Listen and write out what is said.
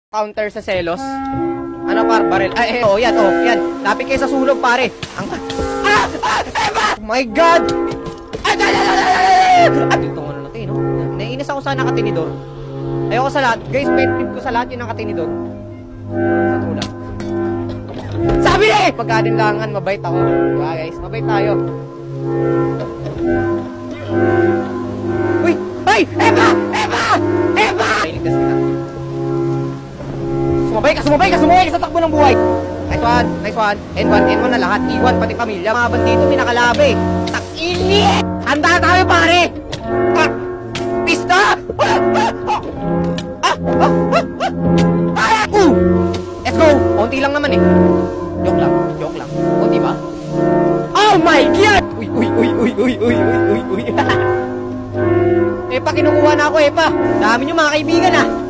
Counter sa selos. Ano par, baril? Ay, oh, yan, oh, yan. Lapit kayo sa sulog, pare. Ang... Eva! Oh my God! At ito ano natin, no? Naiinis ako sa nakatinidor. Ayoko sa lahat. Guys, pet peeve ko sa lahat yung nakatinidor. Sa tulak. Sabi na eh! Pagkadinlangan, mabait ako. Diba, guys? Mabait tayo. Uy! Ay! Eva! Eva! Eva! Iligtas kita. Sumabay ka sa takbo ng buhay. Nice one, nice one. N1 na lahat. E1, pati pamilya. Mga bandito, pinakalabi. Takinit! Handa tayo, pare! Ah! Pista! Let's go! Konti lang naman eh. Joke lang. Konti ba? Oh my God! Uy. Epa, kinukuha na ako, Epa. Dami nyo mga kaibigan ah.